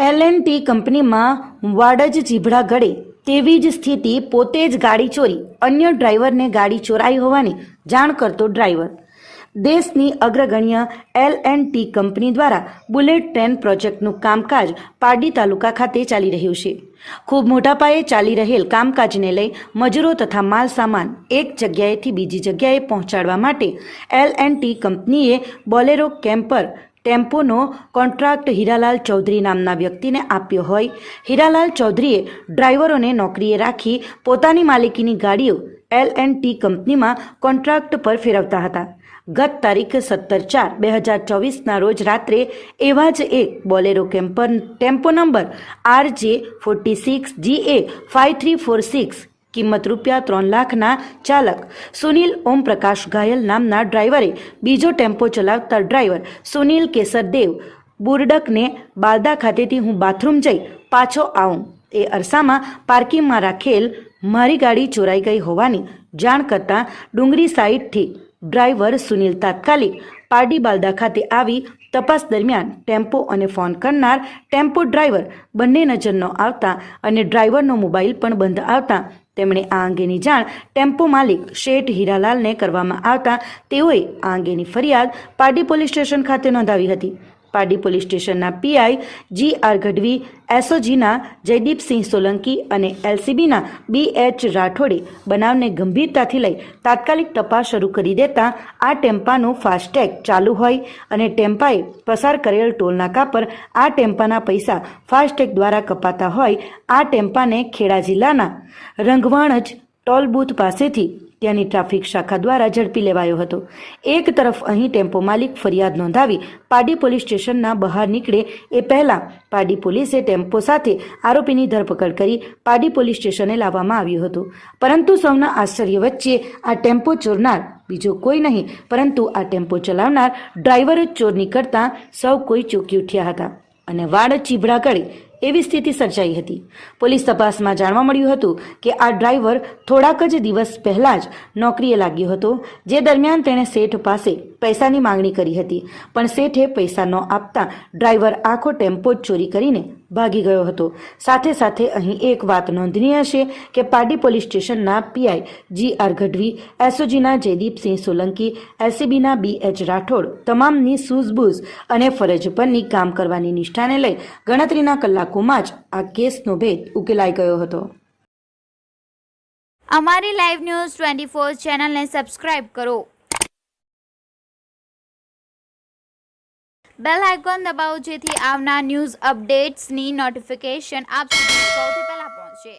L&T કંપનીમાં વાડજ જીભડા ગળે તેવી જ સ્થિતિ, પોતે જ ગાડી ચોરી, અન્ય ડ્રાઈવરને ગાડી ચોરાઈ હોવાની જાણ કરતો ડ્રાઈવર. દેશની અગ્રગણ્ય L&T કંપની દ્વારા બુલેટ ટ્રેન પ્રોજેક્ટનું કામકાજ પારડી તાલુકા ખાતે ચાલી રહ્યું છે. ખૂબ મોટા પાયે ચાલી રહેલ કામકાજને લઈ મજૂરો તથા માલ સામાન એક જગ્યાએથી બીજી જગ્યાએ પહોંચાડવા માટે L&T કંપનીએ બોલેરો કેમ્પર ટેમ્પોનો કોન્ટ્રાક્ટ હીરાલાલ ચૌધરી નામના વ્યક્તિને આપ્યો હોય. હીરાલાલ ચૌધરીએ ડ્રાઈવરોને નોકરીએ રાખી પોતાની માલિકીની ગાડીઓ L&T કંપનીમાં કોન્ટ્રાક્ટ પર ફેરવતા હતા. ગત તારીખ 17/4/2024ના રોજ રાત્રે એવા જ એક Bolero camper tempo number RJ46GA5346 કિંમત ₹3 લાખના ચાલક સુનિલ ઓમપ્રકાશ ઘાયલ નામના ડ્રાઈવરે બીજો ટેમ્પો ચલાવતા ડ્રાઈવર સુનિલ કેસરદેવ બુરડકને બાલદા ખાતેથી હું બાથરૂમ જઈ પાછો આવું એ અરસામાં પાર્કિંગમાં રાખેલ મારી ગાડી ચોરાઈ ગઈ હોવાની જાણ કરતાં ડુંગરી સાઈડથી ડ્રાઈવર સુનિલ તાત્કાલિક પારડી બાલદા ખાતે આવી તપાસ દરમિયાન ટેમ્પો અને ફોન કરનાર ટેમ્પો ડ્રાઈવર બંને નજર ન આવતા અને ડ્રાઈવરનો મોબાઈલ પણ બંધ આવતા તેમણે આ અંગેની જાણ ટેમ્પો માલિક શેઠ હીરાલાલને કરવામાં આવતા તેઓએ આ અંગેની ફરિયાદ પારડી પોલીસ સ્ટેશન ખાતે નોંધાવી હતી. પારડી પોલીસ સ્ટેશનના પીઆઈ GR ગઢવી, એસઓજીના જયદીપસિંહ સોલંકી અને LCBના BH રાઠોડે બનાવને ગંભીરતાથી લઈ તાત્કાલિક તપાસ શરૂ કરી દેતા આ ટેમ્પાનું ફાસ્ટેગ ચાલુ હોય અને ટેમ્પાએ પસાર કરેલ ટોલનાકા પર આ ટેમ્પાના પૈસા ફાસ્ટેગ દ્વારા કપાતા હોય આ ટેમ્પાને ખેડા જિલ્લાના રંગવાણજ ટોલ બૂથ પાસેથી ત્યાંની ટ્રાફિક શાખા દ્વારા ઝડપી લેવાયો હતો. એક તરફ અહીં ટેમ્પો માલિક ફરિયાદ નોંધાવી પારડી પોલીસ સ્ટેશનના બહાર નીકળે એ પહેલાં પારડી પોલીસે ટેમ્પો સાથે આરોપીની ધરપકડ કરી પારડી પોલીસ સ્ટેશને લાવવામાં આવ્યું હતું. પરંતુ સૌના આશ્ચર્ય વચ્ચે આ ટેમ્પો ચોરનાર બીજો કોઈ નહીં પરંતુ આ ટેમ્પો ચલાવનાર ડ્રાઈવર જ ચોર નીકળતા સૌ કોઈ ચોંકી ઉઠ્યા હતા અને વાડ ચીભડા ગળે એવી સ્થિતિ સર્જાઈ હતી. પોલીસ તપાસમાં જાણવા મળ્યું હતું કે આ ડ્રાઈવર થોડાક જ દિવસ પહેલાં જ નોકરીએ લાગ્યો હતો, જે દરમિયાન તેણે શેઠ પાસે પૈસાની માંગણી કરી હતી, પણ શેઠે પૈસા ન આપતા ડ્રાઈવર આખો ટેમ્પો જ ચોરી કરીને ભાગી ગયો હતો. સાથે સાથે અહીં એક વાત નોંધનીય છે કે પારડી પોલીસ સ્ટેશનના પીઆઈ GR ગઢવી, એસઓજીના જયદીપસિંહ સોલંકી, LCBના BH રાઠોડ તમામની સૂઝબૂઝ અને ફરજ પરની કામ કરવાની નિષ્ઠાને લઈ ગણતરીના કલાકોમાં જ આ કેસનો ભેદ ઉકેલાઈ ગયો હતો. અમારી લાઈવ ન્યૂઝ 24 ચેનલને સબસ્ક્રાઇબ કરો, બેલ આઇકોન દબાવો જેથી આવનાર ન્યૂઝ અપડેટ્સની નોટિફિકેશન આપ સુધી સૌથી પહેલા પહોંચે.